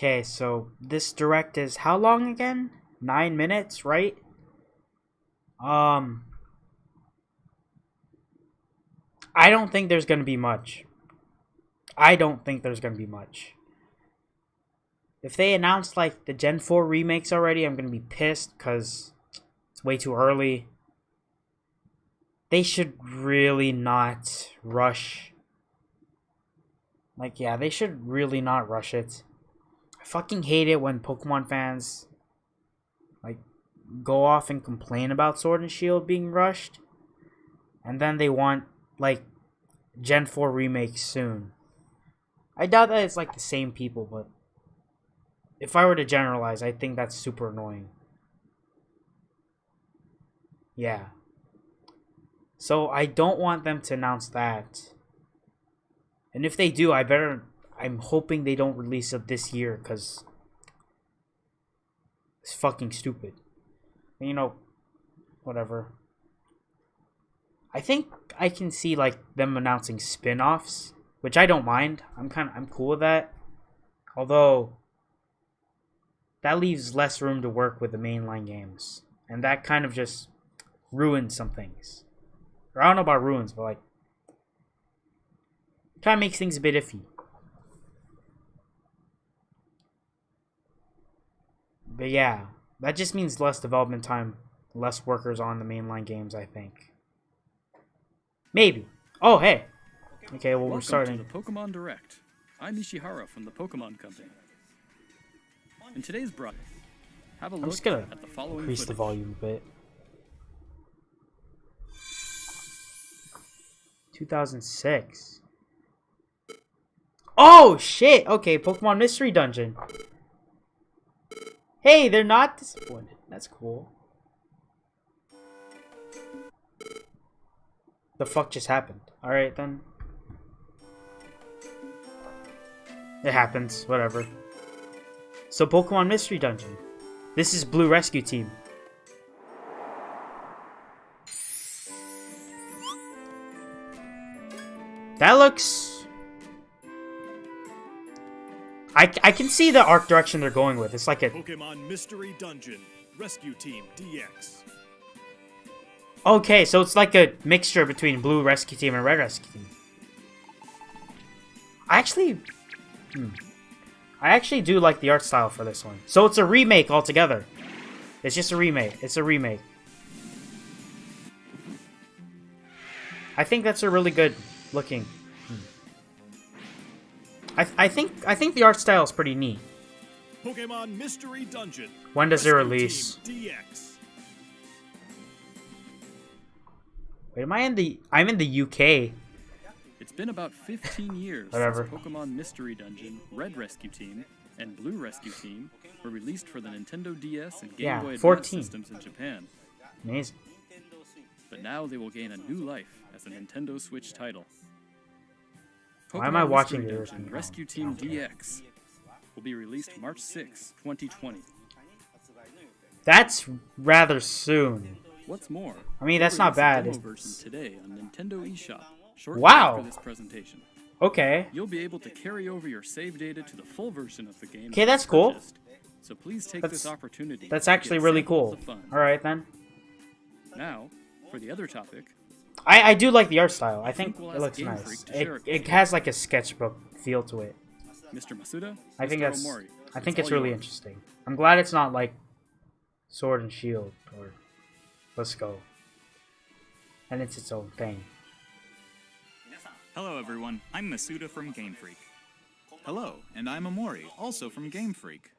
Okay, so this direct is how long again? 9 minutes, right? I don't think there's gonna be much. I don't think there's gonna be much. If they announce like the Gen 4 remakes already, I'm gonna be pissed because it's way too early. They should really not rush. Like, yeah, they should really not rush it. I fucking hate it when Pokemon fans like go off and complain about Sword and Shield being rushed, and then they want like Gen 4 remakes soon. I doubt that it's like the same people, but if I were to generalize, I think that's super annoying. Yeah. So I don't want them to announce that. And if they do, I'm hoping they don't release it this year, because it's fucking stupid. You know, whatever. I think I can see like them announcing spin-offs, which I don't mind. I'm cool with that. Although that leaves less room to work with the mainline games, and that kind of just ruins some things. Or I don't know about ruins, but like kind of makes things a bit iffy. But yeah, that just means less development time, less workers on the mainline games, I think. Maybe. Oh, hey. Okay, well, we're starting. Welcome to the Pokemon Direct. I'm Ishihara from the Pokemon Company. In today's broadcast, have a look at the following increase footage. The volume a bit. 2006. Oh, shit. Okay, Pokemon Mystery Dungeon. Hey, they're not disappointed. That's cool. The fuck just happened? Alright, then. It happens. Whatever. So, Pokemon Mystery Dungeon. This is Blue Rescue Team. That looks... I can see the art direction they're going with. It's like a... Pokemon Mystery Dungeon. Rescue Team DX. Okay, so it's like a mixture between Blue Rescue Team and Red Rescue Team. I actually do like the art style for this one. So it's a remake altogether. It's just a remake. It's a remake. I think that's a really good looking. I think the art style is pretty neat. Pokemon Mystery Dungeon. When does it release? DX. Wait, I'm in the UK. It's been about 15 years Whatever. since Pokemon Mystery Dungeon, Red Rescue Team, and Blue Rescue Team were released for the Nintendo DS and Game Boy Advance 14. systems in Japan. Amazing. But now they will gain a new life as a Nintendo Switch title. Why am I watching Mystery yours? Dungeon Rescue Team DX will be released March 6, 2020. That's rather soon. What's more, I mean, that's not they'll bad. release a demo version today on Nintendo eShop shortly Wow. after this presentation. Okay. You'll be able to carry over your save data to the full version of the game. Okay, that's cool. purchased. So please take That's- this opportunity. That's to actually get really samples cool. of fun. Alright then. Now, for the other topic, I do like the art style. I think we'll it ask looks Game nice. Freak to share it with It has like a sketchbook feel to it. Mr. Masuda, I think Mr. that's Omori, I think it's it's all really yours. interesting. I'm glad it's not like Sword and Shield or Let's Go. And it's its own thing. Hello everyone, I'm Masuda from Game Freak. Hello, and I'm Omori, also from Game Freak.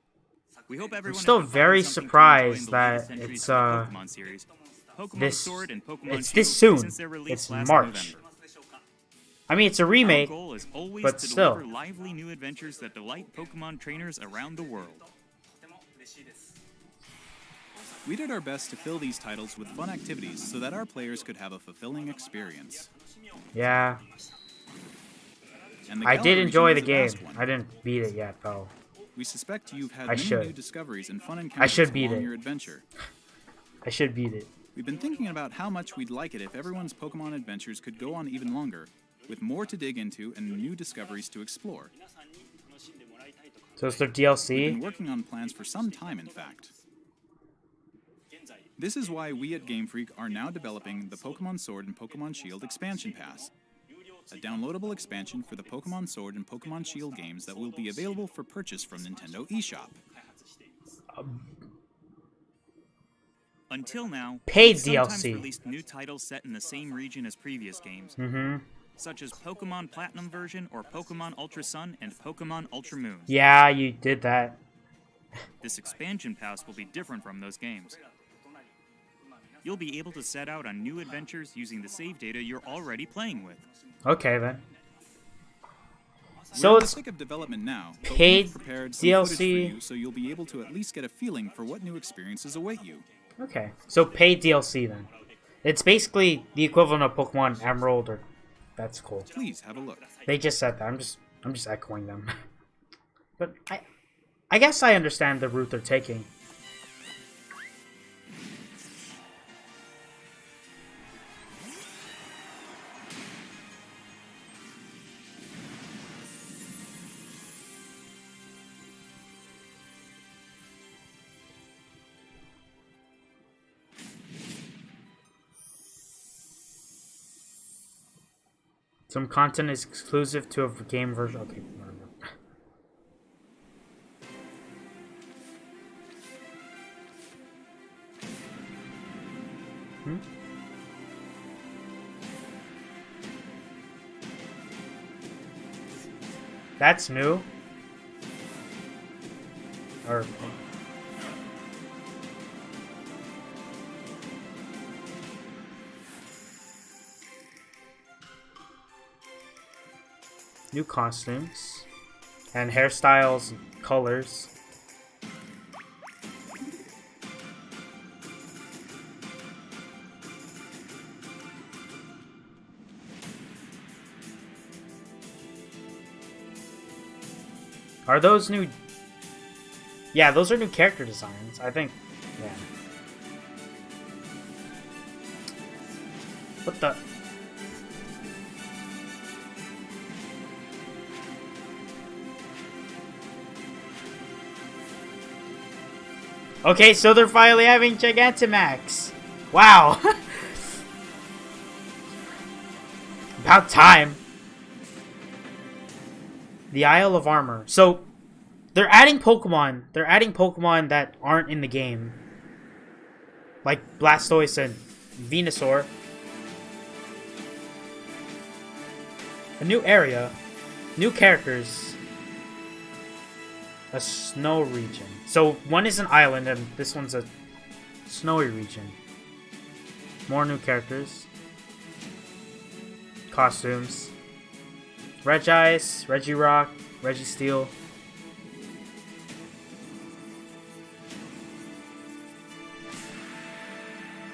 We hope everyone still has been very finding something to surprised enjoy in the that latest entries it's, to the Pokemon series. Pokemon this- Sword and Pokemon it's Shield this soon. since their release It's last March. November. I mean, it's a remake. Our goal is always but to still. deliver lively new adventures that delight Pokemon trainers around the world. We did our best to fill these titles with fun activities so that our players could have a fulfilling experience. Yeah. And the I Galar did region enjoy is the a game. vast one. I didn't beat it yet, though. We suspect you've had I many should. new discoveries and fun encounters should beat along it. your adventure. I should beat it. We've been thinking about how much we'd like it if everyone's Pokemon adventures could go on even longer, with more to dig into and new discoveries to explore. So it's their We've DLC? been working on plans for some time, in fact. This is why we at Game Freak are now developing the Pokemon Sword and Pokemon Shield Expansion Pass, a downloadable expansion for the Pokemon Sword and Pokemon Shield games that will be available for purchase from Nintendo eShop. Until now, Paid we've sometimes DLC. released new titles set in the same region as previous games, such as Pokemon Platinum version or Pokemon Ultra Sun and Pokemon Ultra Moon. Yeah, you did that. This expansion pass will be different from those games. You'll be able to set out on new adventures using the save data you're already playing with. Okay, then. We're So in the it's thick of development now, but paid we've prepared some DLC. footage for you so you'll be able to at least get a feeling for what new experiences await you. okay. So paid DLC then. It's basically the equivalent of Pokemon Emerald, or that's cool. Please have a look. They just said that. I'm just echoing them. But I guess I understand the route they're taking. Some content is exclusive to a game version. Okay, whatever. That's new. Or new costumes and hairstyles and colors. Are those new? Yeah, those are new character designs, I think. Yeah. What the? Okay, so they're finally having Gigantamax. Wow. About time. The Isle of Armor. So, they're adding Pokemon. They're adding Pokemon that aren't in the game. Like Blastoise and Venusaur. A new area. New characters. A snow region. So one is an island and this one's a snowy region. More new characters. Costumes. Regice, Regirock, Registeel.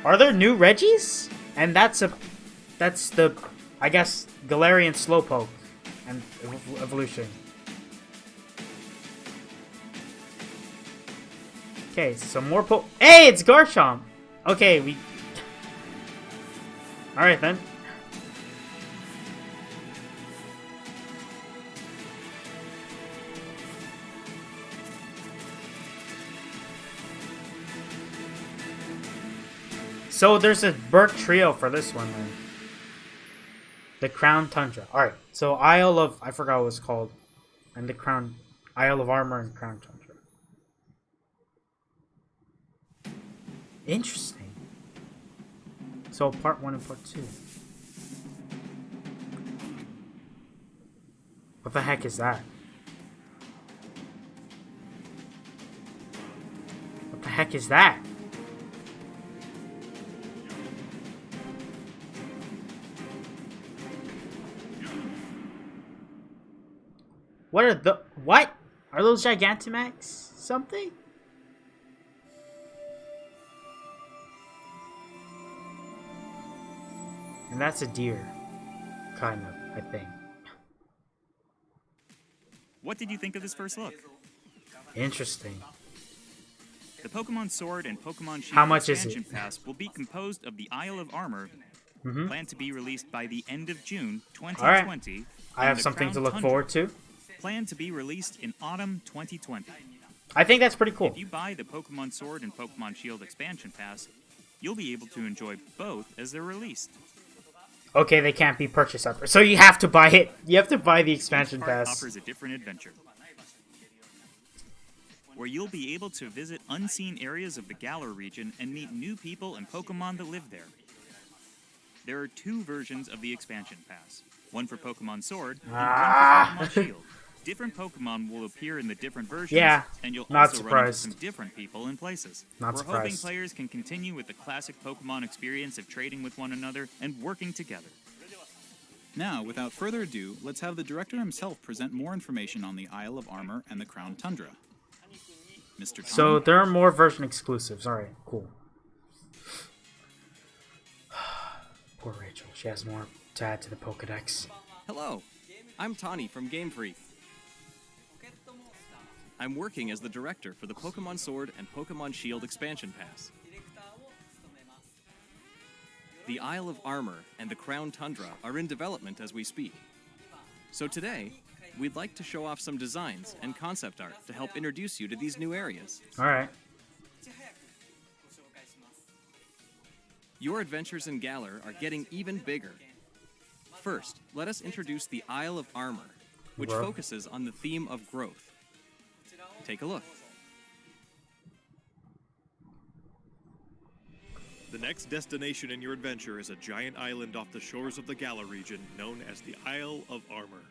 Are there new Regis? And that's the, I guess, Galarian Slowpoke and evolution. Okay, some more Hey, it's Garchomp! Okay, we... Alright then. So there's a bird trio for this one then. The Crown Tundra. Alright, so Isle of... I forgot what it's called. And the Crown... Isle of Armor and Crown Tundra. Interesting. So part 1 and part 2. What the heck is that? What the heck is that? What are the... What? Are those Gigantamax something? And that's a deer. Kind of, I think. What did you think of this first look? Interesting. The Pokemon Sword and Pokemon Shield How much is expansion it? pass will be composed of the Isle of Armor, planned to be released by the end of June 2020. Alright. I and have the something Crown to look Tundra, forward to. planned to be released in autumn 2020. I think that's pretty cool. If you buy the Pokemon Sword and Pokemon Shield expansion pass, you'll be able to enjoy both as they're released. Okay, they can't be purchased separate. So you have to buy it. You have to buy the expansion Each part pass. offers a different adventure, where you'll be able to visit unseen areas of the Galar region and meet new people and Pokemon that live there. There are 2 versions of the expansion pass, one for Pokemon Sword and one for Pokemon Shield. Different Pokemon will appear in the different versions, Yeah, and you'll not also run into surprised. some different people and places. Not We're hoping surprised. players can continue with the classic Pokemon experience of trading with one another and working together. Now, without further ado, let's have the director himself present more information on the Isle of Armor and the Crown Tundra. Mr. Tom? So there are more version exclusives. All right, cool. Poor Rachel. She has more to add to the Pokedex. Hello, I'm Tani from Game Freak. I'm working as the director for the Pokemon Sword and Pokemon Shield expansion pass. The Isle of Armor and the Crown Tundra are in development as we speak. So today, we'd like to show off some designs and concept art to help introduce you to these new areas. All right. Your adventures in Galar are getting even bigger. First, let us introduce the Isle of Armor, which Bro. focuses on the theme of growth. Take a look. The next destination in your adventure is a giant island off the shores of the Galar region known as the Isle of Armor.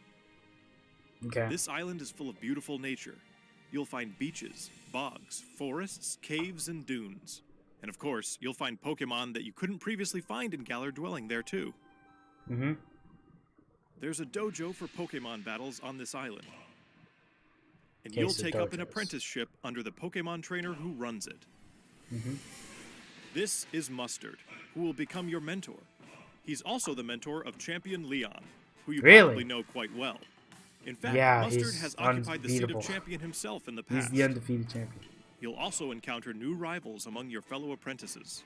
Okay. This island is full of beautiful nature. You'll find beaches, bogs, forests, caves, and dunes. And of course, you'll find Pokemon that you couldn't previously find in Galar dwelling there too. Mm-hmm. There's a dojo for Pokemon battles on this island. And Case you'll of take up an dojos. apprenticeship under the Pokemon trainer who runs it. Mm-hmm. This is Mustard, who will become your mentor. He's also the mentor of Champion Leon, who you Really? probably know quite well. In fact, Yeah, Mustard he's has occupied the seat unbeatable. of champion himself in the He's past. the undefeated champion. You'll also encounter new rivals among your fellow apprentices.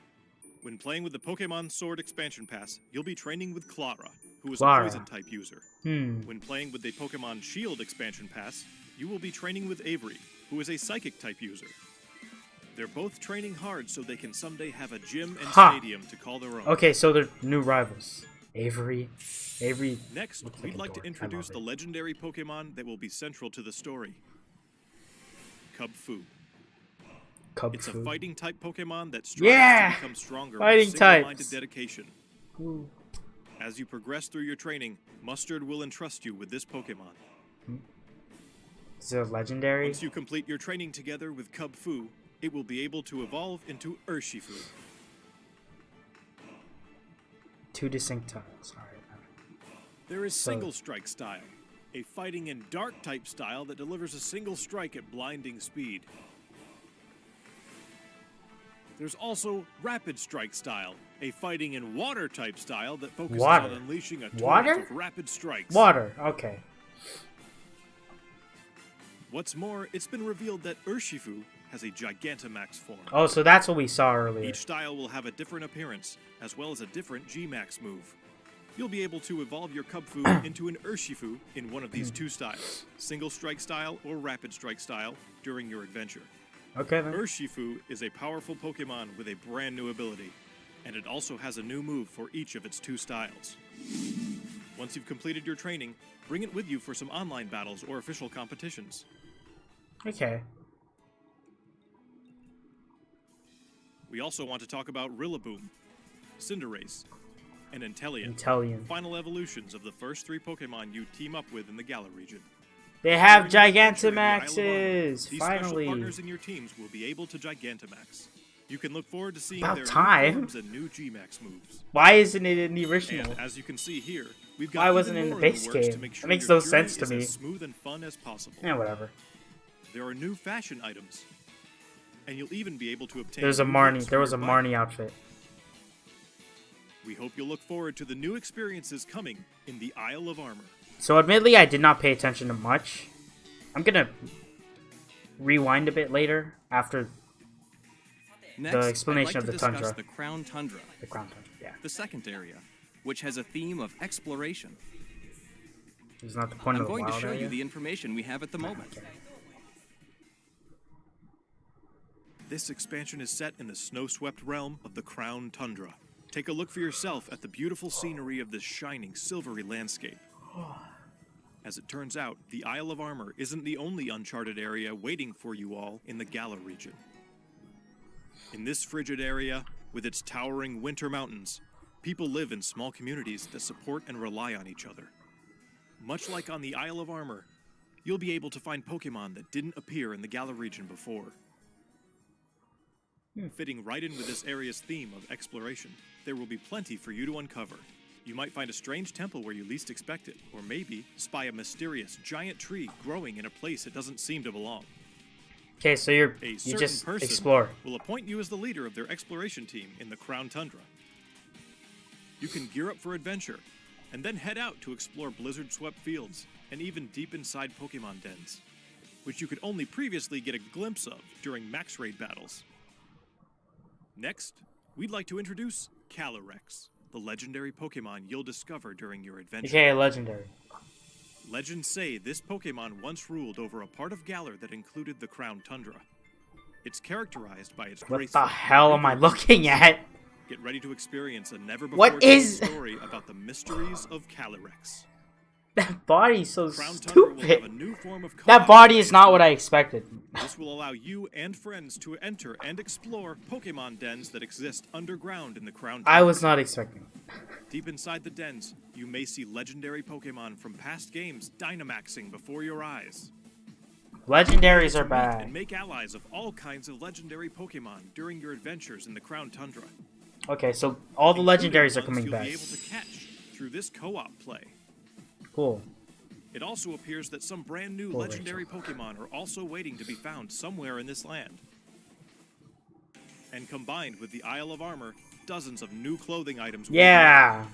When playing with the Pokemon Sword expansion pass, you'll be training with Clara, who is Clara. a poison-type user. When playing with the Pokemon Shield expansion pass, you will be training with Avery, who is a Psychic-type user. They're both training hard so they can someday have a gym and Ha! stadium to call their own. Okay, so they're new rivals. Avery. Next, looks we'd a like to dork. I introduce love the it. legendary Pokemon that will be central to the story. Cubfu. Cub It's a food. fighting-type Pokemon that strives Yeah! to become stronger Fighting with single-minded types. dedication. Ooh. As you progress through your training, Mustard will entrust you with this Pokemon. Is it legendary? Once you complete your training together with Cubfu, it will be able to evolve into Urshifu. 2 distinct types. Alright. There is So- Single Strike style, a fighting and dark type style that delivers a single strike at blinding speed. There's also Rapid Strike style, a fighting and water type style that focuses Water. on unleashing a Water? torrent of rapid strikes. Water. Okay. What's more, it's been revealed that Urshifu has a Gigantamax form. Oh, so that's what we saw earlier. Each style will have a different appearance, as well as a different G-Max move. You'll be able to evolve your Cubfu into an Urshifu in one of these 2 styles, Single Strike style or Rapid Strike style, during your adventure. Okay then. Urshifu is a powerful Pokemon with a brand new ability, and it also has a new move for each of its 2 styles. Once you've completed your training, bring it with you for some online battles or official competitions. Okay. We also want to talk about Rillaboom, Cinderace, and Inteleon, Inteleon. final evolutions of the first 3 Pokemon you team up with in the Galar region. They have During your adventure in the Isle of Armor, Gigantamaxes! These special Finally. partners in your teams will be able to Gigantamax. You can look forward to seeing About their time. new forms and new G-Max moves. Why isn't it in the original? And as you can see here, we've got Why even wasn't it in more the in base works to game? make That sure makes your no journey sense to is me. as smooth and fun as possible. Yeah, whatever. There are new fashion items, and you'll even be able to obtain. There's a new Marnie. looks There for was a your bike. Marnie outfit. We hope you'll look forward to the new experiences coming in the Isle of Armor. So admittedly, I did not pay attention to much. I'm gonna rewind a bit later after Next, explanation I'd of like to the discuss tundra. the Crown Tundra, the Crown Tundra. Yeah. the second area, which has a theme of exploration. Isn't that the point I'm of the going to wild show area? you the information we have at the moment. This expansion is set in the snow-swept realm of the Crown Tundra. Take a look for yourself at the beautiful scenery of this shining, silvery landscape. As it turns out, the Isle of Armor isn't the only uncharted area waiting for you all in the Galar region. In this frigid area, with its towering winter mountains, people live in small communities that support and rely on each other. Much like on the Isle of Armor, you'll be able to find Pokemon that didn't appear in the Galar region before. Fitting right in with this area's theme of exploration, there will be plenty for you to uncover. You might find a strange temple where you least expect it, or maybe spy a mysterious giant tree growing in a place it doesn't seem to belong. Okay, so you just explore. Will appoint you as the leader of their exploration team in the Crown Tundra. You can gear up for adventure, and then head out to explore blizzard-swept fields, and even deep inside Pokemon dens, which you could only previously get a glimpse of during max raid battles. Next, we'd like to introduce Calyrex, the legendary Pokemon you'll discover during your adventure. Okay, legendary. Legends say this Pokemon once ruled over a part of Galar that included the Crown Tundra. It's characterized by its What graceful the hell am I looking at? Get ready to experience a What is- story about the mysteries of Calyrex. That body's so Crown Tundra will have a stupid. new form of That co-op body is not what I expected. This will allow you and friends to enter and explore Pokemon dens that exist underground in the Crown Tundra. I was not expecting. Deep inside the dens, you may see legendary Pokemon from past games Dynamaxing before your eyes. Legendaries are Meet bad. and make allies of all kinds of legendary Pokemon during your adventures in the Crown Tundra. Okay, so all the legendaries are Including coming ones back. You'll be able to catch through this co-op play. Cool. It also appears that some brand new Cool, legendary Pokemon are also waiting to be found somewhere in this land. And combined with the Isle of Armor, dozens of new clothing items will be Yeah.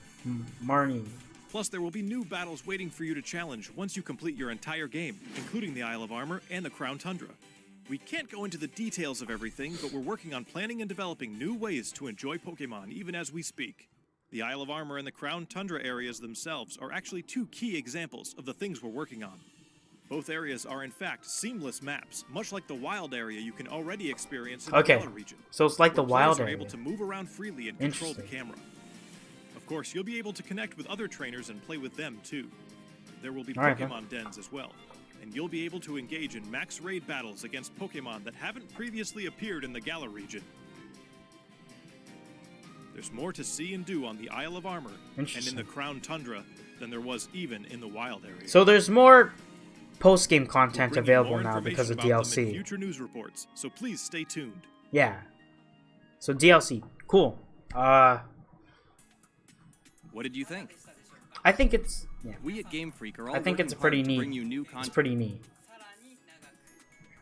Marnie. Plus, there will be new battles waiting for you to challenge once you complete your entire game, including the Isle of Armor and the Crown Tundra. We can't go into the details of everything, but we're working on planning and developing new ways to enjoy Pokemon even as we speak. The Isle of Armor and the Crown Tundra areas themselves are actually two key examples of the things we're working on. Both areas are in fact seamless maps, much like the wild area you can already experience in the Galar region. So it's like the where players wild are area. able to move around freely and control the Interesting. camera. Of course, you'll be able to connect with other trainers and play with them too. There will be All right, Pokemon dens as well, and you'll be able to engage in max raid battles against Pokemon that haven't previously appeared in the Galar region. There's more to see and do on the Isle of Armor and in Interesting. the Crown Tundra than there was even in the wild area. So there's more post-game We'll content bring you available more now because of information about them in DLC. future news reports, so please stay tuned. Yeah. So DLC. Cool. What did you think? I think it's We at Game Freak are all I think working it's pretty hard to bring you neat. new It's content, pretty neat.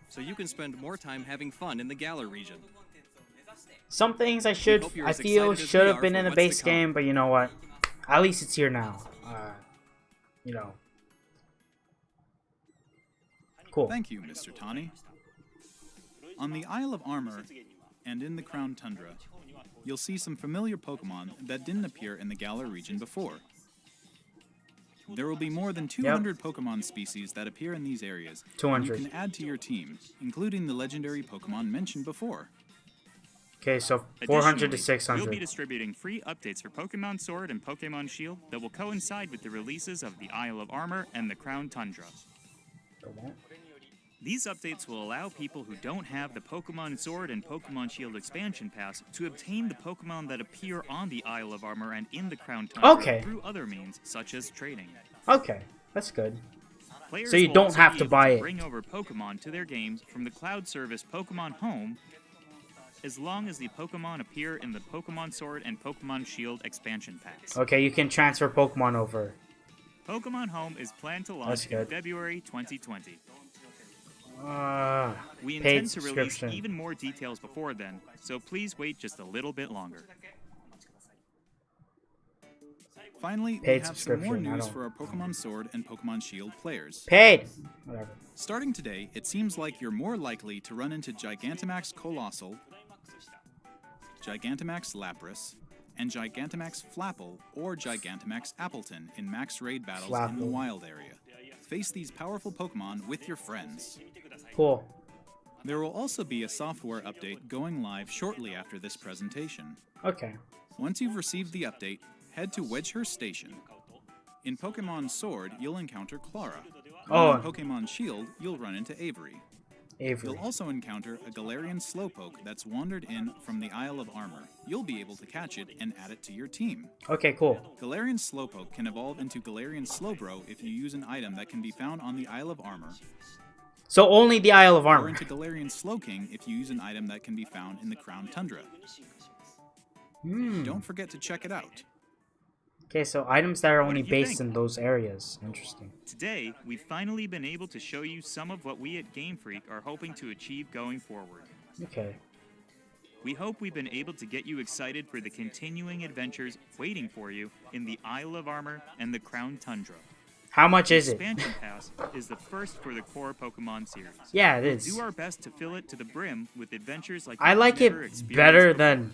so you can spend more time having fun in the Galar region. Some things I hope you're I as feel excited as should we have are been for in the what's to base come. game, but you know what? At least it's here now. You know. Cool. Thank you, Mr. Tani. On the Isle of Armor and in the Crown Tundra, you'll see some familiar Pokemon that didn't appear in the Galar region before. There will be more than 200 Pokemon species that appear in these areas, and 200. you can add to your team, including the legendary Pokemon mentioned before. Okay, so 400 to Additionally, 600. We'll be distributing free updates for Pokemon Sword and Pokemon Shield that will coincide with the releases of the Isle of Armor and the Crown Tundra. These updates will allow people who don't have the Pokemon Sword and Pokemon Shield expansion pass to obtain the Pokemon that appear on the Isle of Armor and in the Crown Tundra Okay. through other means, such as trading. Okay, that's good. Players So you will don't also have be to able buy it. Bring over Pokemon to their games from the cloud service Pokemon Home, as long as the Pokemon appear in the Pokemon Sword and Pokemon Shield expansion packs. Okay, you can transfer Pokemon over. Pokemon Home is planned to That's launch in good. February 2020. We paid intend to release subscription. even more details before then, so please wait just a little bit longer. Finally, we Paid have some more subscription, I news don't- for our Pokemon Sword and Pokemon Shield players. Paid! Whatever. Starting today, it seems like you're more likely to run into Gigantamax Colossal, Gigantamax Lapras, and Gigantamax Flapple or Gigantamax Appleton in max raid battles in the Flapple. wild area. face these powerful Pokemon with your friends. Cool. There will also be a software update going live shortly after this presentation. Okay. Once you've received the update, head to Wedgehurst Station. In Pokemon Sword, you'll encounter Clara. Oh. In Pokemon Shield, you'll run into Avery. Avery. You'll also encounter a Galarian Slowpoke that's wandered in from the Isle of Armor. You'll be able to catch it and add it to your team. Okay, cool. Galarian Slowpoke can evolve into Galarian Slowbro if you use an item that can be found on the Isle of Armor, So only the Isle of or Armor. into Galarian Slowking if you use an item that can be found in the Crown Tundra. Don't forget to check it out. Okay, so items that are What only did you based think? in those areas. Interesting. Today, we've finally been able to show you some of what we at Game Freak are hoping to achieve going forward. Okay. We hope we've been able to get you excited for the continuing adventures waiting for you in the Isle of Armor and the Crown Tundra. How much The is it? expansion pass is the first for the core Pokemon series. Yeah, it We'll is. do our best to fill it to the brim with adventures like I you've like it never experienced better before. than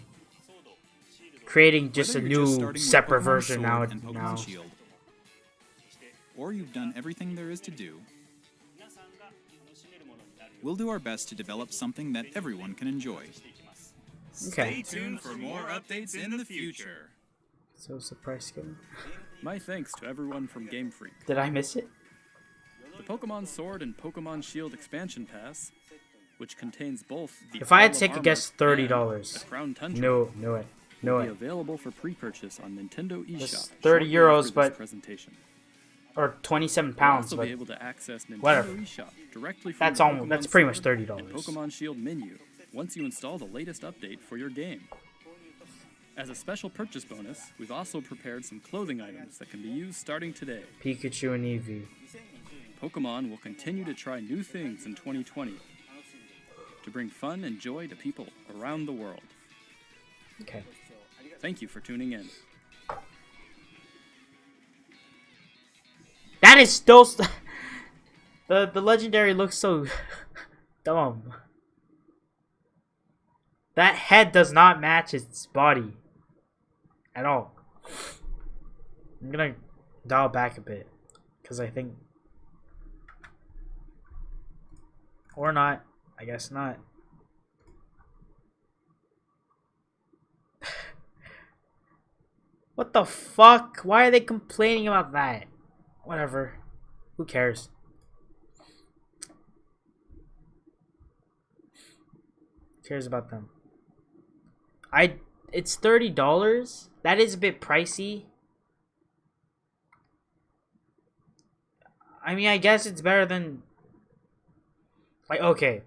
creating just Whether a you're just new starting with separate Pokemon version Sword and now. Pokemon Shield, or you've done everything there is to do, we'll do our best to develop something that everyone can enjoy. Okay. Stay tuned for more updates in the future. So is the price going? My thanks to everyone from Game Freak. Did I miss it? The Pokemon Sword and Pokemon Shield expansion pass, which contains both the If I had Isle to of take a Armor guess, and $30. the Crown Tundra, No, know it. Know will be it. available for pre-purchase on Nintendo eShop. It's 30 shortly euros, after this but- presentation. Or 27 You'll pounds, also but be able to access Nintendo whatever. eShop directly from That's the almost- Pokemon that's pretty much Sword $30. and Pokemon Shield menu once you install the latest update for your game. As a special purchase bonus, we've also prepared some clothing items that can be used starting today. Pikachu and Eevee. Pokemon will continue to try new things in 2020 to bring fun and joy to people around the world. Okay. Thank you for tuning in. That is still... The legendary looks so dumb. That head does not match its body. At all. I'm gonna dial back a bit. Because I think... Or not. I guess not. What the fuck? Why are they complaining about that? Whatever. Who cares? Who cares about them? It's $30. That is a bit pricey. I mean, I guess it's better than... Like, okay.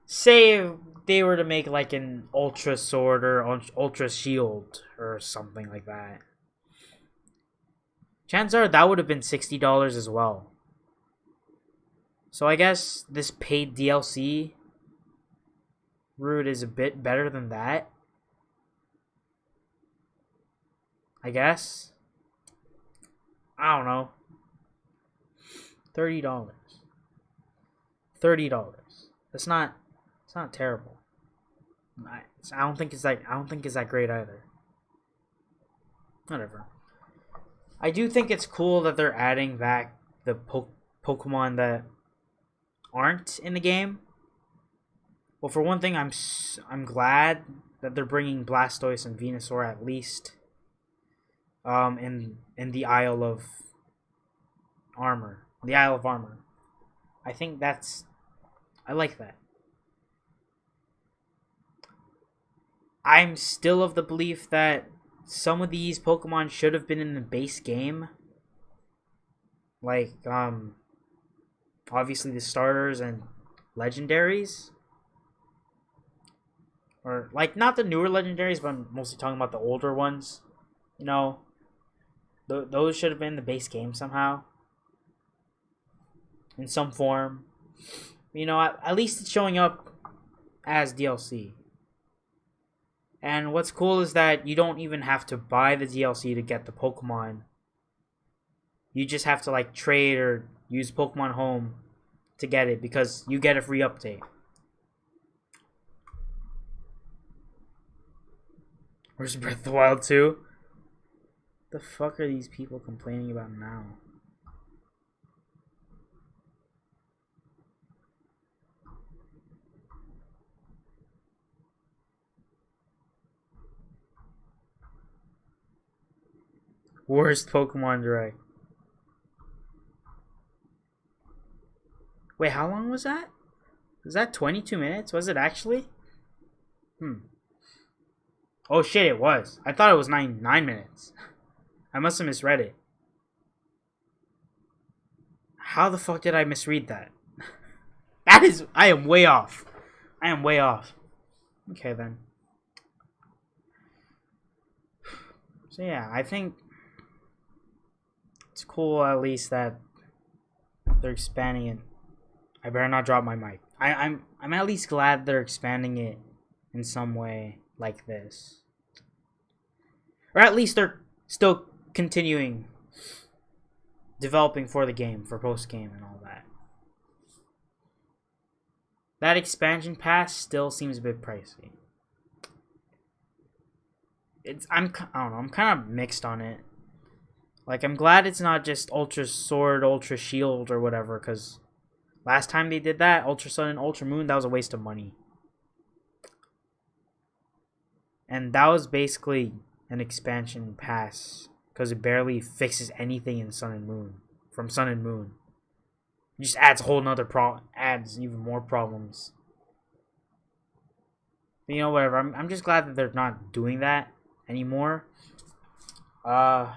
Say if they were to make like an Ultra Sword or Ultra Shield or something like that. Chances are that would have been $60 as well. So I guess this paid DLC route is a bit better than that. I guess. I don't know. $30. $30. It's not terrible. I don't think it's that great either. Whatever. I do think it's cool that they're adding back the Pokemon that aren't in the game. Well, for one thing, I'm glad that they're bringing Blastoise and Venusaur at least. In the Isle of Armor. The Isle of Armor. I think I like that. I'm still of the belief that some of these Pokemon should have been in the base game. Like, obviously the starters and legendaries. Or, like, not the newer legendaries, but I'm mostly talking about the older ones. You know, those should have been in the base game somehow. In some form. You know, at least it's showing up as DLC. And what's cool is that you don't even have to buy the DLC to get the Pokemon. You just have to like trade or use Pokemon Home to get it because you get a free update. Where's Breath of the Wild 2? The fuck are these people complaining about now? Worst Pokemon Direct. Wait, how long was that? Was that 22 minutes? Was it actually? Oh shit, it was. I thought it was 9 minutes. I must have misread it. How the fuck did I misread that? I am way off. I am way off. Okay then. So yeah, I think it's cool at least that they're expanding it. I better not drop my mic. I'm at least glad they're expanding it in some way like this. Or at least they're still continuing developing for the game, for post-game and all that. That expansion pass still seems a bit pricey. I don't know, I'm kind of mixed on it. Like, I'm glad it's not just Ultra Sword, Ultra Shield, or whatever, because last time they did that, Ultra Sun and Ultra Moon, that was a waste of money. And that was basically an expansion pass, because it barely fixes anything in Sun and Moon, from Sun and Moon. It just adds a whole nother adds even more problems. But, you know, whatever, I'm just glad that they're not doing that anymore. I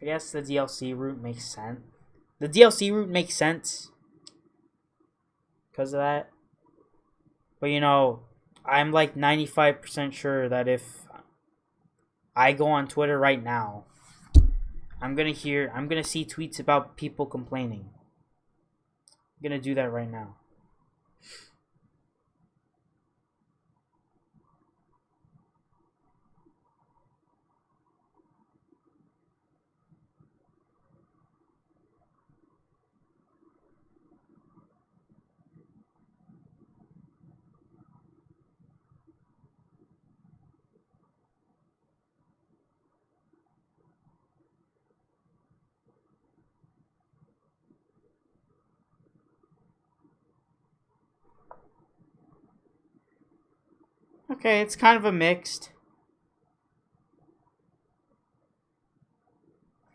guess the DLC route makes sense. The DLC route makes sense because of that. But, you know, I'm like 95% sure that if I go on Twitter right now, I'm gonna see tweets about people complaining. I'm gonna do that right now. Okay, it's kind of a mixed.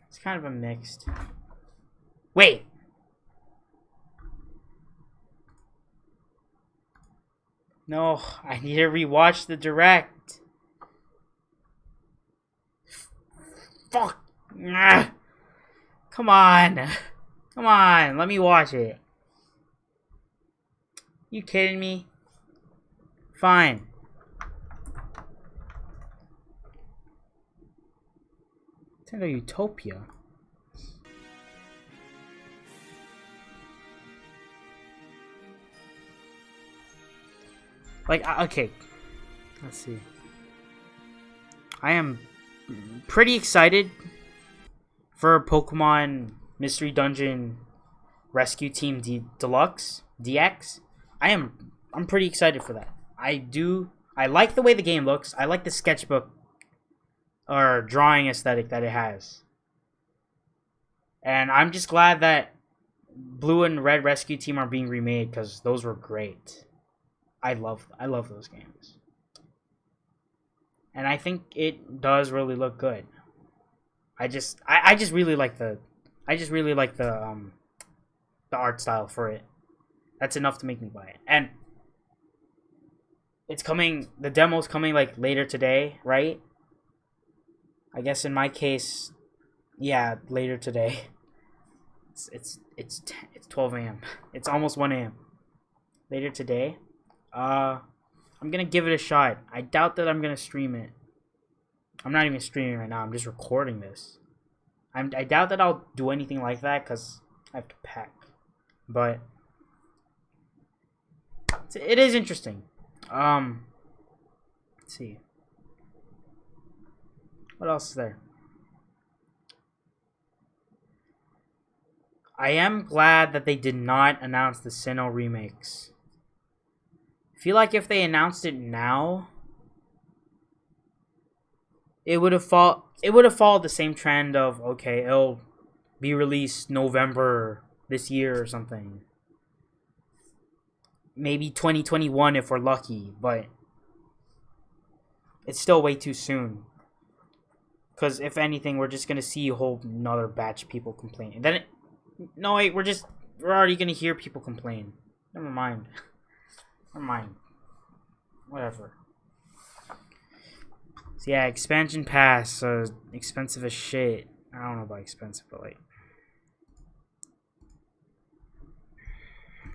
It's kind of a mixed. Wait! No, I need to rewatch the direct. Fuck! Ugh. Come on! Come on, let me watch it. You kidding me? Fine. Nintendo Utopia. Like, okay. Let's see. I am pretty excited for Pokemon Mystery Dungeon Rescue Team Deluxe DX. I'm pretty excited for that. I like the way the game looks. I like the sketchbook or drawing aesthetic that it has. And I'm just glad that Blue and Red Rescue Team are being remade because those were great. I love those games. And I think it does really look good. I just really like the art style for it. That's enough to make me buy it. And it's coming, the demo's coming like later today, right? I guess in my case, yeah, later today. It's 12 a.m. It's almost 1 a.m. Later today. I'm gonna give it a shot. I doubt that I'm gonna stream it. I'm not even streaming right now. I'm just recording this. I doubt that I'll do anything like that because I have to pack. But it is interesting. Let's see. What else is there? I am glad that they did not announce the Sinnoh remakes. I feel like if they announced it now, it would have followed the same trend of, okay, it'll be released November this year or something. Maybe 2021 if we're lucky, but it's still way too soon. Because if anything, we're just gonna see a whole another batch of people complaining. Then, no wait, we're already gonna hear people complain. Never mind. Never mind. Whatever. So yeah, expansion pass, expensive as shit. I don't know about expensive, but like,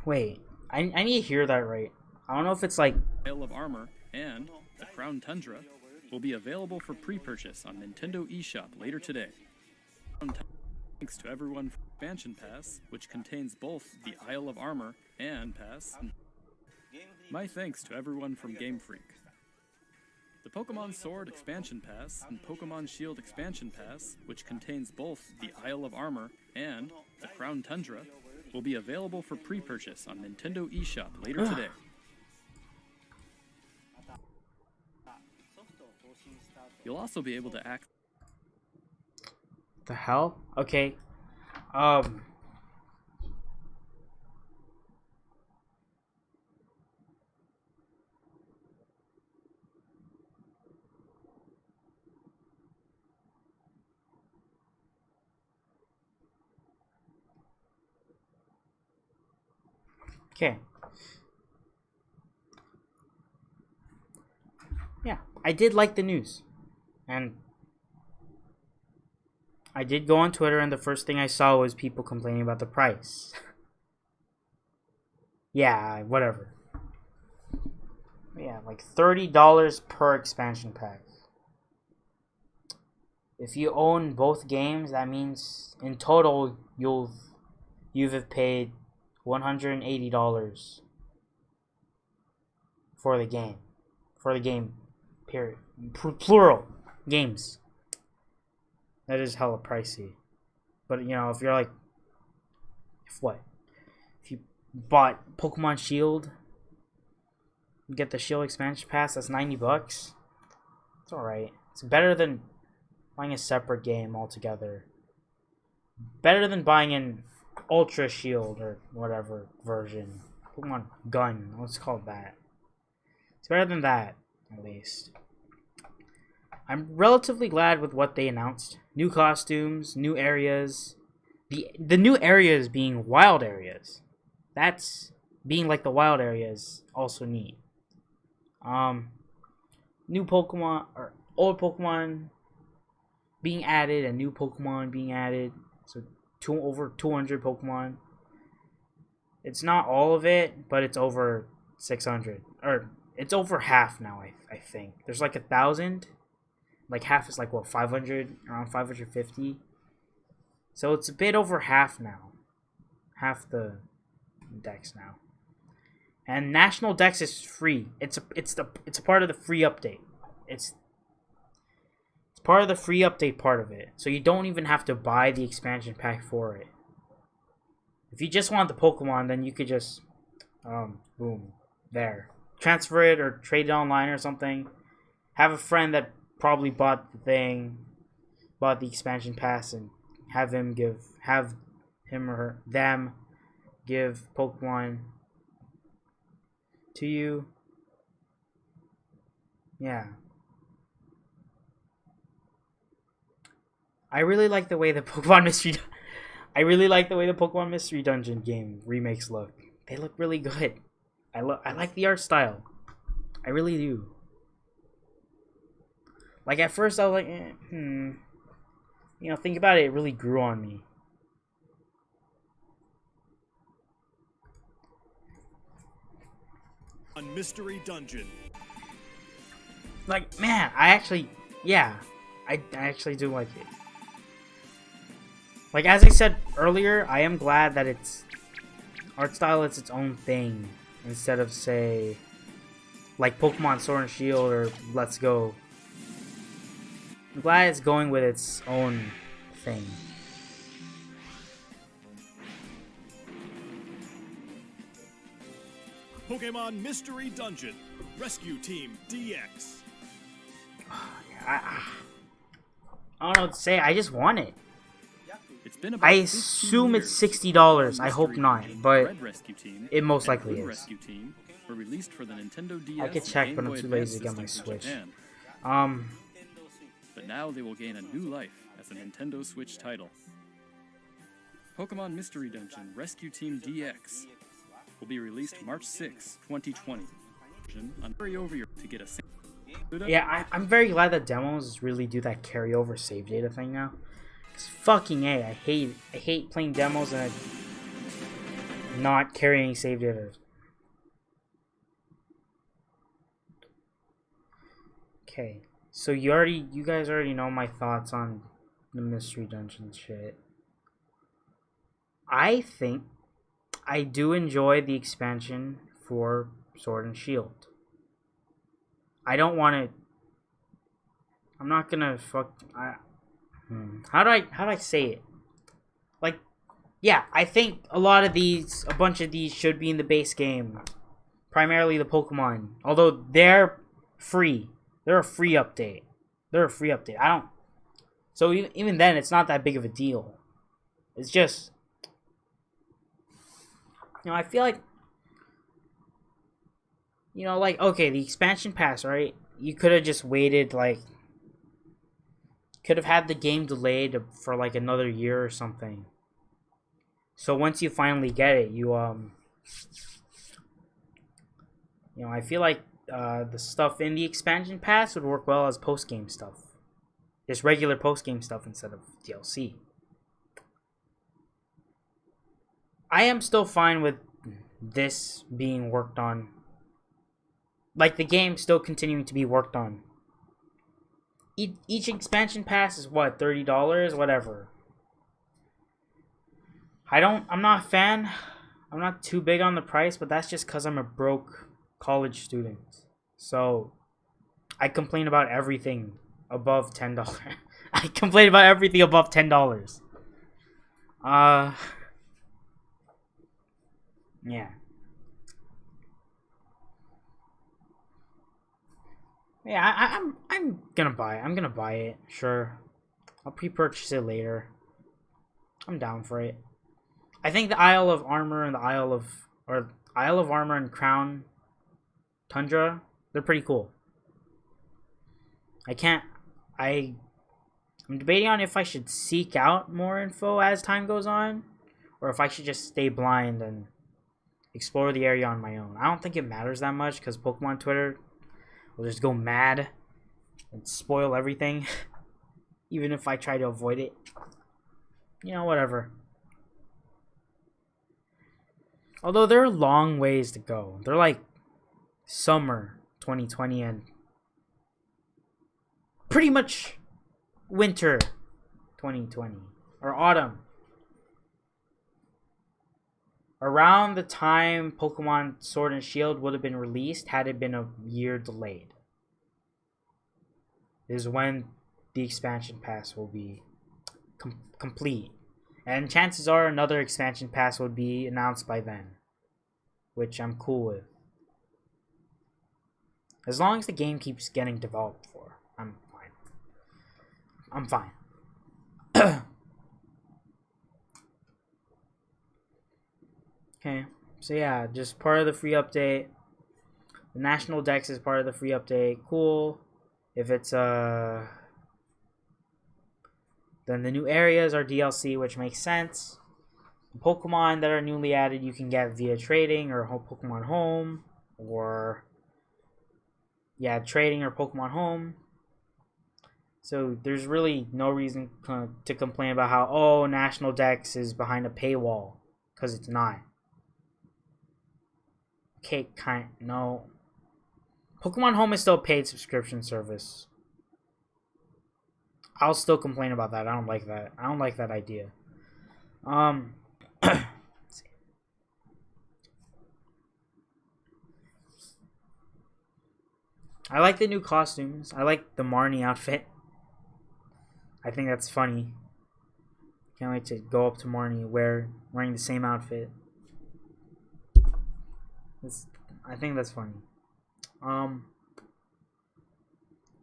wait, I need to hear that right. I don't know if it's like Isle of Armor and the Crown Tundra will be available for pre-purchase on Nintendo eShop later today. Thanks to everyone for Expansion Pass, which contains both the Isle of Armor and Pass. My thanks to everyone from Game Freak. The Pokemon Sword Expansion Pass and Pokemon Shield Expansion Pass, which contains both the Isle of Armor and the Crown Tundra, will be available for pre-purchase on Nintendo eShop later today. You'll also be able to access... The hell? Okay. Okay. Yeah, I did like the news. And I did go on Twitter, and the first thing I saw was people complaining about the price. Yeah, whatever. Yeah, like $30 per expansion pack. If you own both games, that means in total you've paid $180 for the game. For the game, period. Plural games. That is hella pricey. But, you know, if you're like... If you bought Pokemon Shield, you get the Shield expansion pass, that's $90. It's alright. It's better than buying a separate game altogether. Better than buying an Ultra Shield or whatever version. Pokemon Gun, let's call it that. It's better than that, at least. I'm relatively glad with what they announced. New costumes, new areas. The new areas being wild areas. That's being like the wild areas also neat. New Pokemon or old Pokemon being added and new Pokemon being added. So over 200 Pokemon. It's not all of it, but it's over 600. Or it's over half now, I think. There's like 1,000. Like half is like what, 500, around 550. So it's a bit over half now. Half the Dex now. And National Dex is free. It's a part of the free update. It's part of the free update part of it. So you don't even have to buy the expansion pack for it. If you just want the Pokemon, then you could just boom, there. Transfer it or trade it online or something. Have a friend that probably bought the expansion pass, and have him or them give Pokemon to you. Yeah. I really like the way the Pokemon Mystery Dungeon game remakes look. They look really good. I like the art style. I really do. Like, at first I was like, You know, think about it, it really grew on me. On Mystery Dungeon. Like, man, I actually do like it. Like, as I said earlier, I am glad that its art style is its own thing, instead of, say, like Pokemon Sword and Shield or Let's Go. I'm glad it's going with its own thing. Pokemon Mystery Dungeon. Rescue Team DX. I don't know what to say. I just want it. It's been about I assume it's $60. I hope not, but it most likely is. Rescue Team were released for the Nintendo DS I could check, and but I'm Game too Boy lazy to Advance get my systems in Switch. Japan. but now they will gain a new life as a Nintendo Switch title. Pokemon Mystery Dungeon Rescue Team DX will be released March 6, 2020. Carry over to get a Yeah, I'm very glad that demos really do that carryover save data thing now. It's fucking A. I hate playing demos and not carrying save data. Okay, so you guys already know my thoughts on the Mystery Dungeon shit. I think I do enjoy the expansion for Sword and Shield. I don't want to. I'm not gonna fuck. How do I say it? Like, yeah, I think a bunch of these should be in the base game. Primarily the Pokemon, although they're free. They're a free update. I don't. So even then, it's not that big of a deal. It's just, I feel like, like, okay, the expansion pass, right? You could have just waited, like, could have had the game delayed for like another year or something. So once you finally get it, I feel like the stuff in the expansion pass would work well as post-game stuff. Just regular post-game stuff instead of DLC. I am still fine with this being worked on. Like, the game still continuing to be worked on. Each expansion pass is what, $30? Whatever. I'm not a fan. I'm not too big on the price, but that's just because I'm a broke college student. So, I complain about everything above $10. I complain about everything above $10. Yeah. Yeah, I'm gonna buy it. I'm gonna buy it. Sure. I'll pre-purchase it later. I'm down for it. I think the Isle of Armor and Isle of Armor and Crown Tundra, they're pretty cool. I'm debating on if I should seek out more info as time goes on, or if I should just stay blind and explore the area on my own. I don't think it matters that much because Pokemon Twitter will just go mad and spoil everything, even if I try to avoid it. Whatever. Although there are long ways to go. They're like summer 2020 and pretty much winter 2020 or autumn. Around the time Pokemon Sword and Shield would have been released had it been a year delayed, is when the expansion pass will be complete. And chances are another expansion pass would be announced by then, which I'm cool with. As long as the game keeps getting developed for, I'm fine. Okay, so yeah, just part of the free update. The National Dex is part of the free update. Cool. If it's then the new areas are DLC, which makes sense. The Pokemon that are newly added you can get via trading or Pokemon Home, or trading or Pokemon Home. So there's really no reason to complain about how National Dex is behind a paywall, because it's not. Okay, no. Pokemon Home is still a paid subscription service. I'll still complain about that. I don't like that. I don't like that idea. I like the new costumes. I like the Marnie outfit. I think that's funny. Can't wait to go up to Marnie wearing the same outfit. I think that's funny.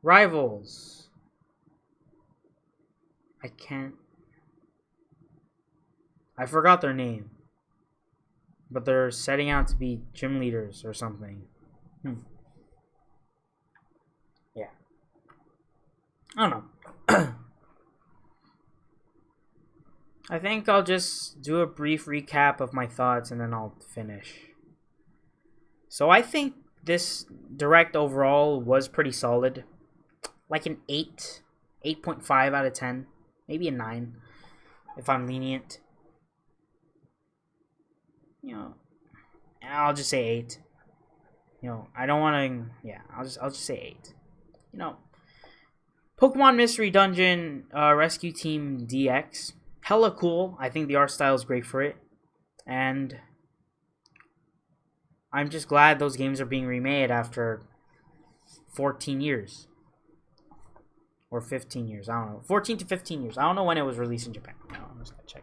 Rivals. I forgot their name. But they're setting out to be gym leaders or something. Yeah. I don't know. I think I'll just do a brief recap of my thoughts and then I'll finish. So I think this direct overall was pretty solid. Like an 8, 8.5 out of 10, maybe a 9 if I'm lenient. You know, I'll just say 8. You know, I don't want to. Yeah, I'll just say 8. You know, Pokemon Mystery Dungeon Rescue Team DX, hella cool. I think the art style is great for it, and I'm just glad those games are being remade after 14 years or 15 years. I don't know, 14 to 15 years. I don't know when it was released in Japan. I'm just gonna check.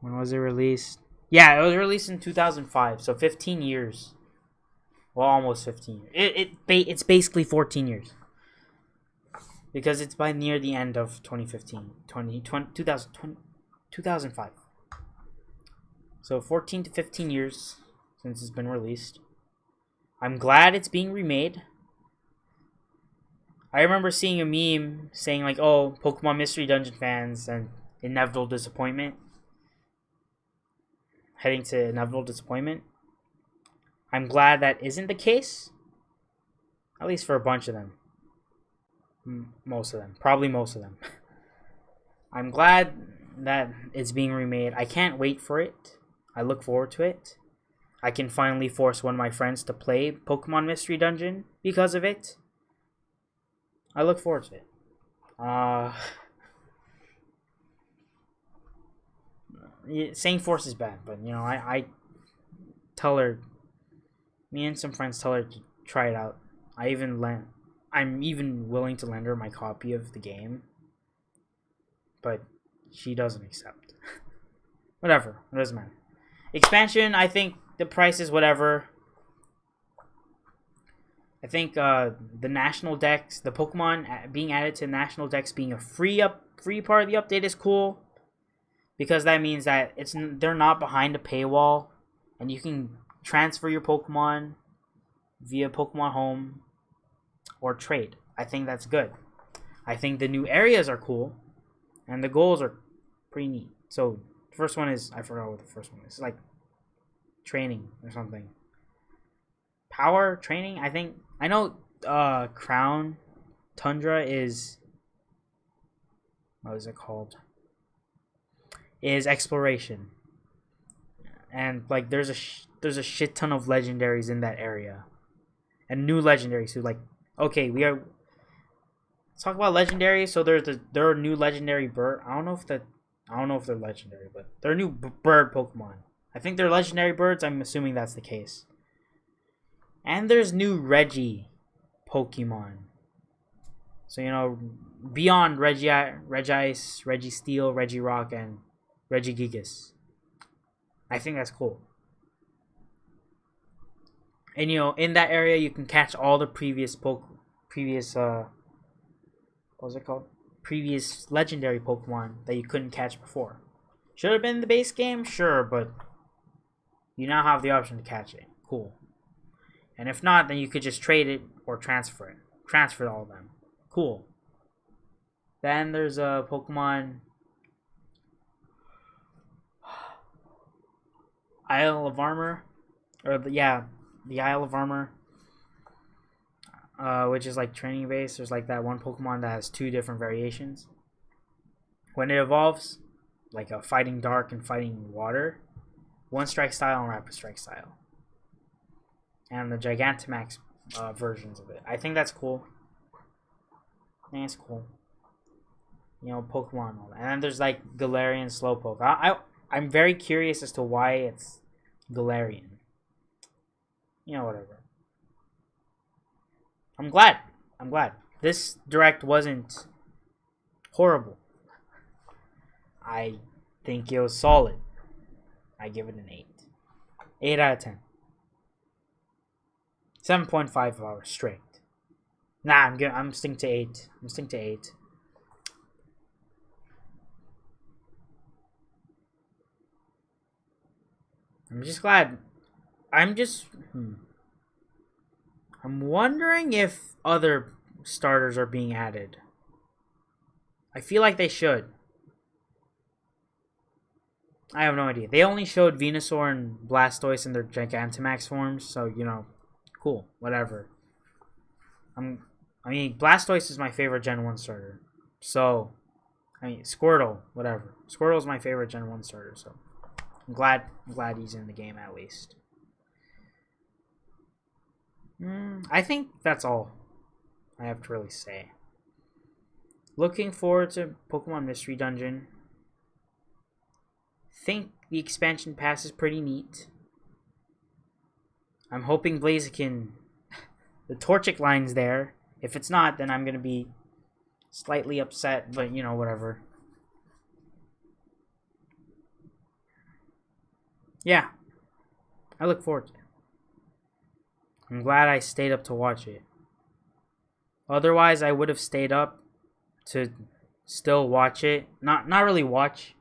When was it released? Yeah, it was released in 2005, so 15 years. Well, almost 15 years. It's basically 14 years. Because it's by near the end of 2015. 2005. So 14 to 15 years since it's been released. I'm glad it's being remade. I remember seeing a meme saying like, oh, Pokemon Mystery Dungeon fans and inevitable disappointment. Heading to inevitable disappointment. I'm glad that isn't the case. At least for a bunch of them. Most of them. Probably most of them. I'm glad that it's being remade. I can't wait for it. I look forward to it. I can finally force one of my friends to play Pokemon Mystery Dungeon because of it. I look forward to it. Saying force is bad, but you know, I tell her, me and some friends tell her to try it out. I'm even willing to lend her my copy of the game, but she doesn't accept. Whatever, it doesn't matter. Expansion, I think the price is whatever. I think the national decks, the Pokemon being added to national decks being a free part of the update is cool. Because that means that they're not behind a paywall, and you can transfer your Pokemon via Pokemon Home or trade. I think that's good. I think the new areas are cool, and the goals are pretty neat. So the first one is, I forgot what the first one is. It's like training or something. Power training. I know. Crown Tundra is, what is it called? Is exploration, and like there's a shit ton of legendaries in that area, and new legendaries too. Like, okay, let's talk about legendaries. So there are new legendary bird. I don't know if they're legendary, but they're new bird Pokemon. I think they're legendary birds. I'm assuming that's the case. And there's new Reggie Pokemon. So you know, beyond Regice, Registeel, Regirock, and Regigigas. I think that's cool. And you know, in that area you can catch all the previous what was it called? Previous legendary Pokemon that you couldn't catch before. Should have been the base game, sure, but you now have the option to catch it. Cool. And if not, then you could just trade it or transfer it. Transfer all of them. Cool. Then there's a Pokemon Isle of Armor, or the Isle of Armor, which is like training base. There's like that one Pokemon that has 2 different variations. When it evolves, like a Fighting Dark and Fighting Water, 1 Strike Style and Rapid Strike Style, and the Gigantamax versions of it. I think that's cool. I think it's cool. You know, Pokemon and all that. And then there's like Galarian Slowpoke. I'm very curious as to why it's Galarian. You know, whatever. I'm glad. This direct wasn't horrible. I think it was solid. I give it an 8. 8 out of 10. 7.5 hours straight. Nah, I'm sticking to 8. I'm sticking to 8. I'm just glad. I'm wondering if other starters are being added. I feel like they should. I have no idea. They only showed Venusaur and Blastoise in their Gigantamax forms, so, you know, cool, whatever. I mean, Blastoise is my favorite Gen 1 starter. So, I mean, Squirtle, whatever. Squirtle is my favorite Gen 1 starter, so I'm glad he's in the game at least. I think that's all I have to really say. Looking forward to Pokemon Mystery Dungeon. Think the expansion pass is pretty neat. I'm hoping Blaziken, the Torchic line's there. If it's not, then I'm going to be slightly upset, but, you know, whatever. Yeah, I look forward to it. I'm glad I stayed up to watch it. Otherwise, I would have stayed up to still watch it. Not really watch.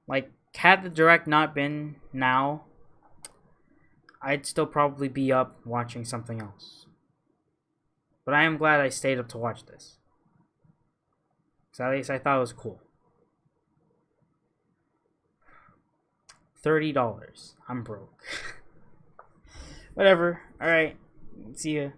Like, had the direct not been now, I'd still probably be up watching something else. But I am glad I stayed up to watch this. So at least I thought it was cool. $30. I'm broke. Whatever. Alright. See ya.